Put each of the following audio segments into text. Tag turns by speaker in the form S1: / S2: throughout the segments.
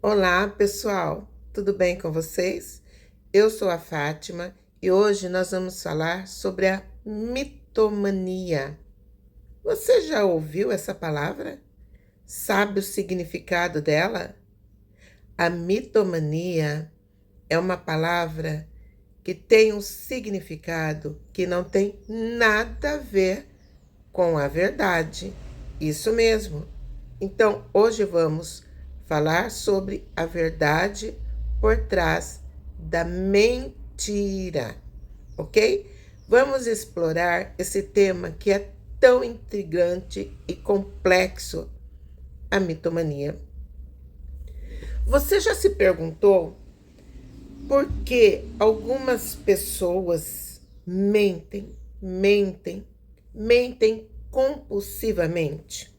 S1: Olá, pessoal, tudo bem com vocês? Eu sou a Fátima e hoje nós vamos falar sobre a mitomania. Você já ouviu essa palavra? Sabe o significado dela? A mitomania é uma palavra que tem um significado que não tem nada a ver com a verdade. Isso mesmo. Então, hoje vamos falar sobre a verdade por trás da mentira, ok? Vamos explorar esse tema que é tão intrigante e complexo, a mitomania. Você já se perguntou por que algumas pessoas mentem compulsivamente,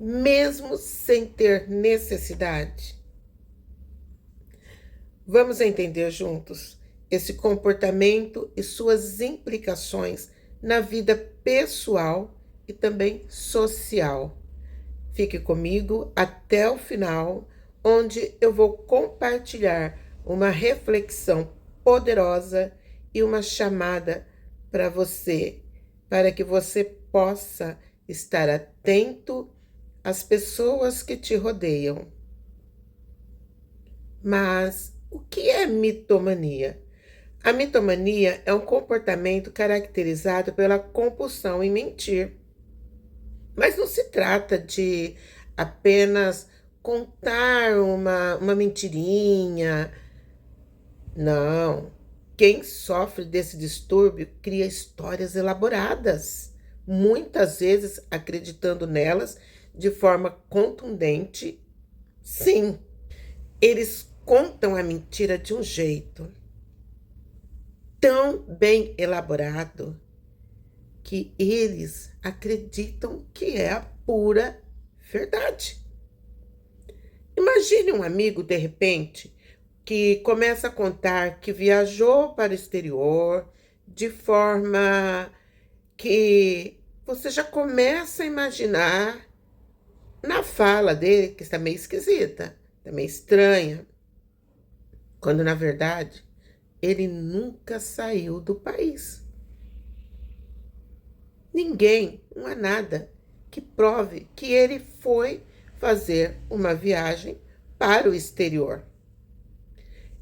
S1: mesmo sem ter necessidade? Vamos entender juntos esse comportamento e suas implicações na vida pessoal e também social. Fique comigo até o final, onde eu vou compartilhar uma reflexão poderosa e uma chamada para você, para que você possa estar atento às pessoas que te rodeiam. Mas o que é mitomania? A mitomania é um comportamento caracterizado pela compulsão em mentir. Mas não se trata de apenas contar uma mentirinha. Não. Quem sofre desse distúrbio cria histórias elaboradas, muitas vezes acreditando nelas de forma contundente. Sim, eles contam a mentira de um jeito tão bem elaborado que eles acreditam que é a pura verdade. Imagine um amigo, de repente, que começa a contar que viajou para o exterior de forma que você já começa a imaginar na fala dele que está meio esquisita, está meio estranha, quando na verdade ele nunca saiu do país. Ninguém, não há nada que prove que ele foi fazer uma viagem para o exterior.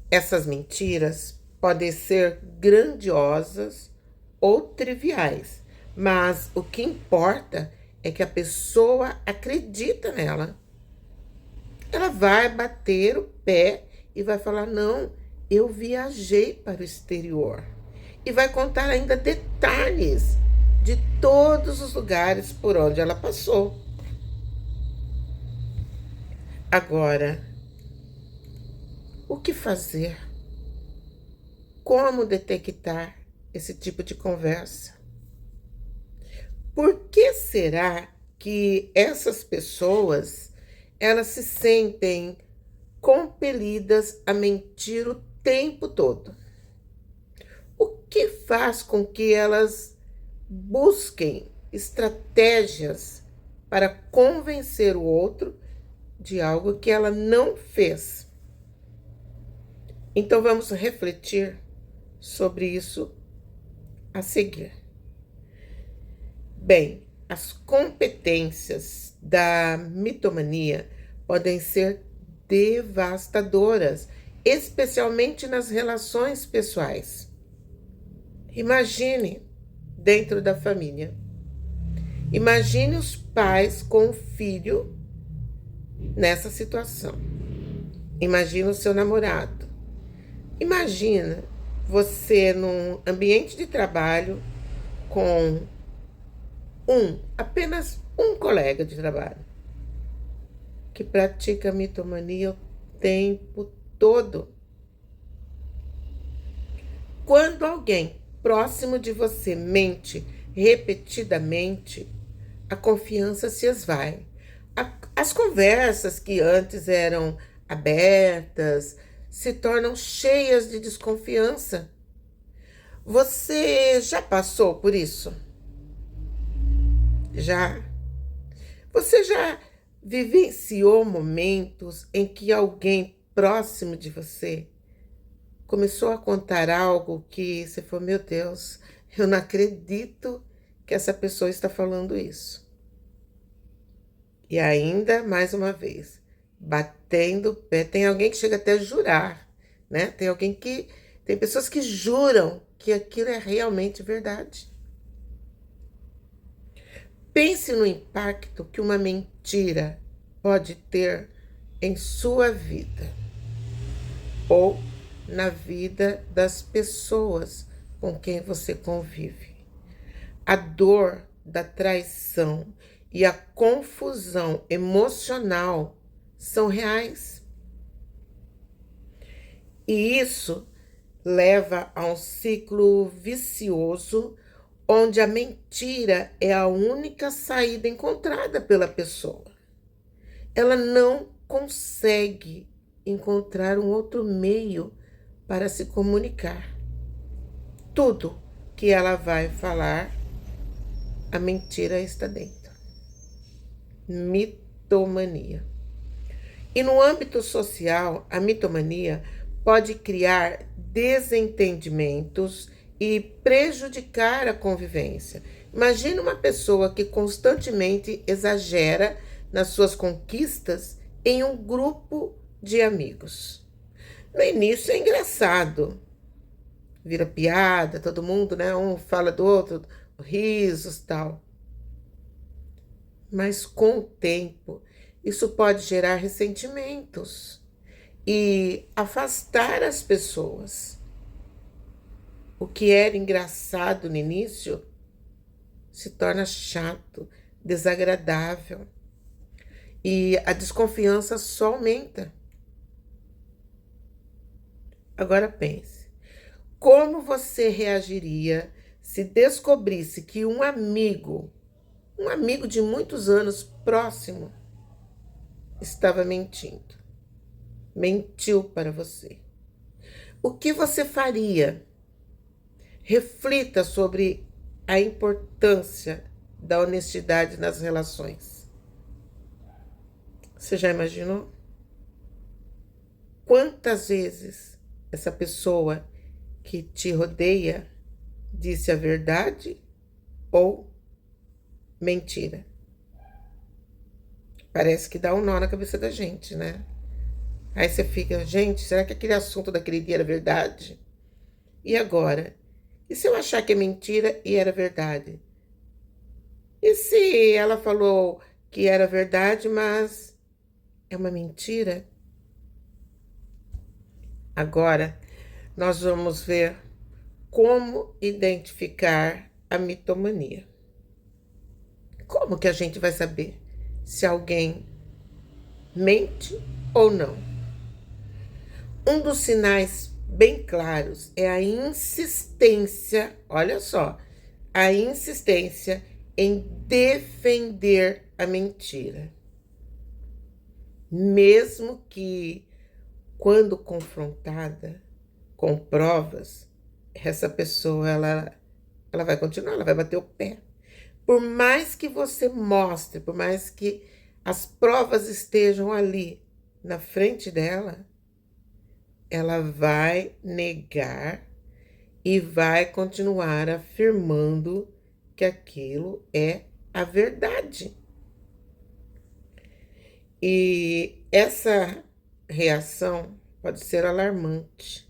S1: Essas mentiras podem ser grandiosas ou triviais, mas o que importa é que a pessoa acredita nela. Ela vai bater o pé e vai falar: não, eu viajei para o exterior. E vai contar ainda detalhes de todos os lugares por onde ela passou. Agora, o que fazer? Como detectar esse tipo de conversa? Por que será que essas pessoas elas se sentem compelidas a mentir o tempo todo? O que faz com que elas busquem estratégias para convencer o outro de algo que ela não fez? Então vamos refletir sobre isso a seguir. Bem, as competências da mitomania podem ser devastadoras, especialmente nas relações pessoais. Imagine dentro da família. Imagine os pais com o filho nessa situação. Imagine o seu namorado. Imagina você num ambiente de trabalho com apenas um colega de trabalho que pratica mitomania o tempo todo. Quando alguém próximo de você mente repetidamente, a confiança se esvai. As conversas que antes eram abertas se tornam cheias de desconfiança. Você já passou por isso? Já? Você já vivenciou momentos em que alguém próximo de você começou a contar algo que você falou, meu Deus, eu não acredito que essa pessoa está falando isso. E ainda, mais uma vez, batendo o pé. Tem alguém que chega até a jurar, né? Tem pessoas que juram que aquilo é realmente verdade. Pense no impacto que uma mentira pode ter em sua vida ou na vida das pessoas com quem você convive. A dor da traição e a confusão emocional são reais. E isso leva a um ciclo vicioso onde a mentira é a única saída encontrada pela pessoa. Ela não consegue encontrar um outro meio para se comunicar. Tudo que ela vai falar, a mentira está dentro. Mitomania. E no âmbito social, a mitomania pode criar desentendimentos e prejudicar a convivência. Imagina uma pessoa que constantemente exagera nas suas conquistas em um grupo de amigos. No início é engraçado, vira piada, todo mundo, né? Um fala do outro, risos, tal. Mas com o tempo, isso pode gerar ressentimentos e afastar as pessoas. O que era engraçado no início se torna chato, desagradável. E a desconfiança só aumenta. Agora pense, como você reagiria se descobrisse que um amigo de muitos anos próximo, estava mentindo? Mentiu para você. O que você faria? Reflita sobre a importância da honestidade nas relações. Você já imaginou? Quantas vezes essa pessoa que te rodeia disse a verdade ou mentira? Parece que dá um nó na cabeça da gente, né? Aí você fica, gente, será que aquele assunto daquele dia era verdade? E agora? E se eu achar que é mentira e era verdade? E se ela falou que era verdade, mas é uma mentira? Agora, nós vamos ver como identificar a mitomania. Como que a gente vai saber se alguém mente ou não? Um dos sinais bem claros é a insistência, olha só, a insistência em defender a mentira. Mesmo que, quando confrontada com provas, essa pessoa, ela vai continuar, ela vai bater o pé. Por mais que você mostre, por mais que as provas estejam ali na frente dela, ela vai negar e vai continuar afirmando que aquilo é a verdade. E essa reação pode ser alarmante.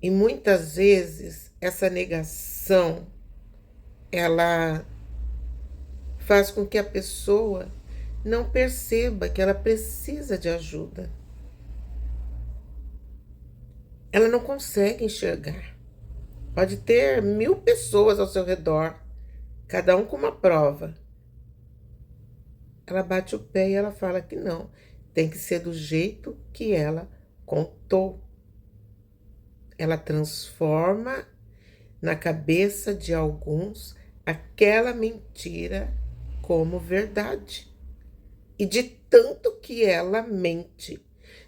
S1: E muitas vezes essa negação, ela faz com que a pessoa não perceba que ela precisa de ajuda. Ela não consegue enxergar. Pode ter 1000 pessoas ao seu redor, cada um com uma prova. Ela bate o pé e ela fala que não. Tem que ser do jeito que ela contou. Ela transforma na cabeça de alguns aquela mentira como verdade. E de tanto que ela mente,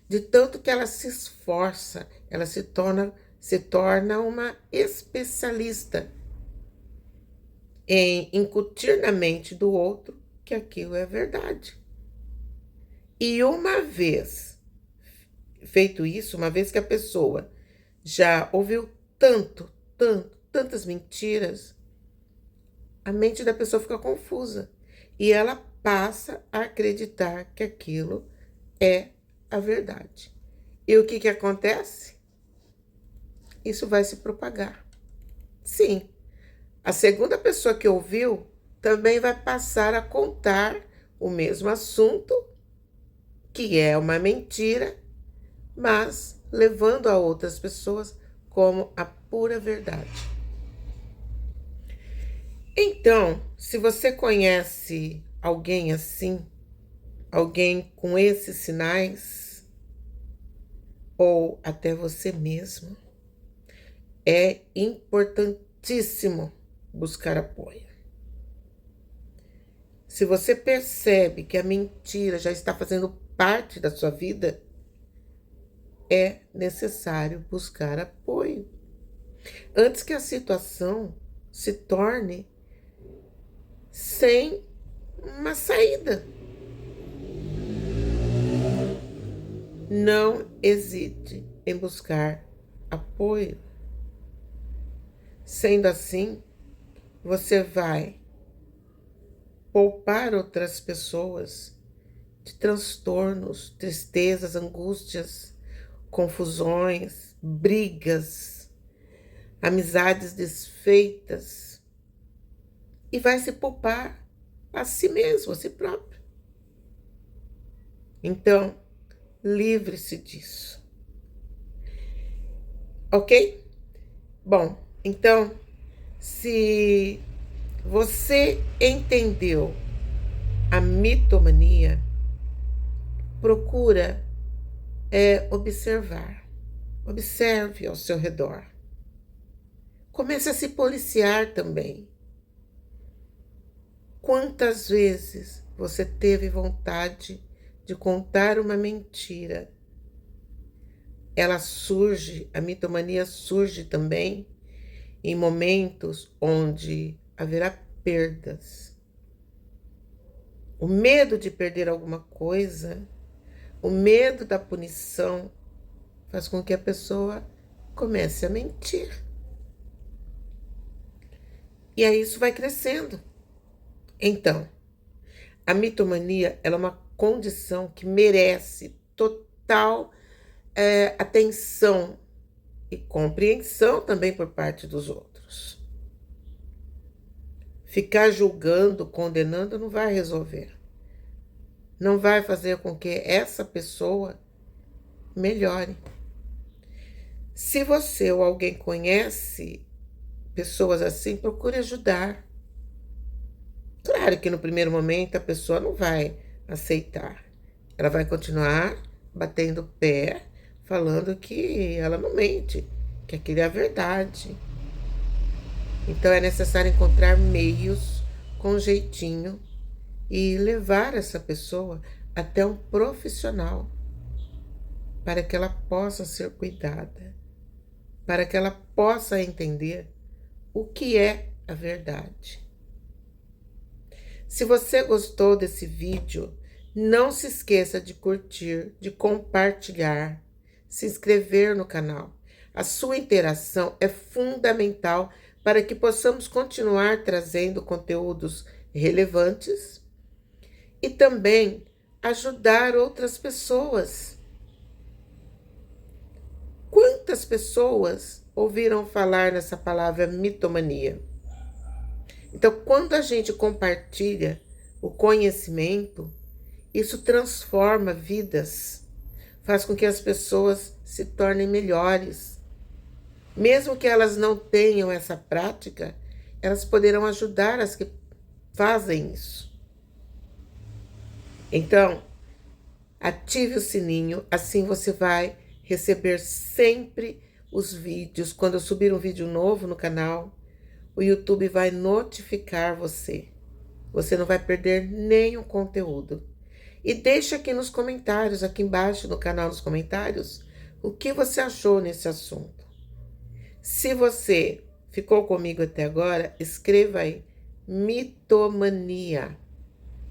S1: de tanto que ela se esforça, ela se torna uma especialista em incutir na mente do outro que aquilo é verdade. E uma vez feito isso, uma vez que a pessoa já ouviu tantas mentiras, a mente da pessoa fica confusa e ela passa a acreditar que aquilo é a verdade. E o que acontece? Isso vai se propagar. Sim, a segunda pessoa que ouviu também vai passar a contar o mesmo assunto, que é uma mentira, mas levando a outras pessoas como a pura verdade. Então, se você conhece alguém assim, alguém com esses sinais, ou até você mesmo, é importantíssimo buscar apoio. Se você percebe que a mentira já está fazendo parte da sua vida, é necessário buscar apoio, antes que a situação se torne sem uma saída. Não hesite em buscar apoio. Sendo assim, você vai poupar outras pessoas de transtornos, tristezas, angústias, confusões, brigas, amizades desfeitas, e vai se poupar a si mesmo, a si próprio. Então, livre-se disso. Ok? Bom, então, se você entendeu a mitomania, procura observar. Observe ao seu redor. Comece a se policiar também. Quantas vezes você teve vontade de contar uma mentira? Ela surge, a mitomania surge também em momentos onde haverá perdas. O medo de perder alguma coisa, o medo da punição, faz com que a pessoa comece a mentir. E aí isso vai crescendo. Então, a mitomania ela é uma condição que merece total atenção e compreensão também por parte dos outros. Ficar julgando, condenando não vai resolver. Não vai fazer com que essa pessoa melhore. Se você ou alguém conhece pessoas assim, procure ajudar. Claro que no primeiro momento a pessoa não vai aceitar. Ela vai continuar batendo o pé, falando que ela não mente, que aquilo é a verdade. Então é necessário encontrar meios com jeitinho e levar essa pessoa até um profissional para que ela possa ser cuidada, para que ela possa entender o que é a verdade. Se você gostou desse vídeo, não se esqueça de curtir, de compartilhar, se inscrever no canal. A sua interação é fundamental para que possamos continuar trazendo conteúdos relevantes e também ajudar outras pessoas. Quantas pessoas ouviram falar nessa palavra mitomania? Então, quando a gente compartilha o conhecimento, isso transforma vidas, faz com que as pessoas se tornem melhores. Mesmo que elas não tenham essa prática, elas poderão ajudar as que fazem isso. Então, ative o sininho, assim você vai receber sempre os vídeos. Quando eu subir um vídeo novo no canal, o YouTube vai notificar você. Você não vai perder nenhum conteúdo. E deixa aqui nos comentários, aqui embaixo no canal, nos comentários, o que você achou nesse assunto. Se você ficou comigo até agora, escreva aí, mitomania.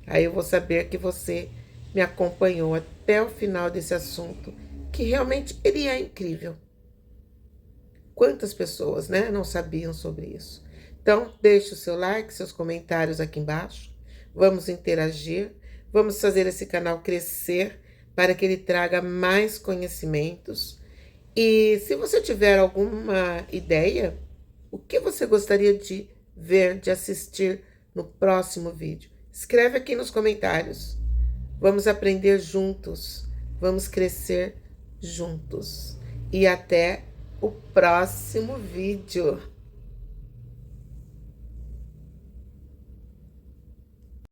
S1: Aí eu vou saber que você me acompanhou até o final desse assunto, que realmente ele é incrível. Quantas pessoas, né, não sabiam sobre isso? Então, deixe o seu like, seus comentários aqui embaixo. Vamos interagir, vamos fazer esse canal crescer para que ele traga mais conhecimentos. E se você tiver alguma ideia, o que você gostaria de ver, de assistir no próximo vídeo? Escreve aqui nos comentários. Vamos aprender juntos, vamos crescer juntos. E até o próximo vídeo.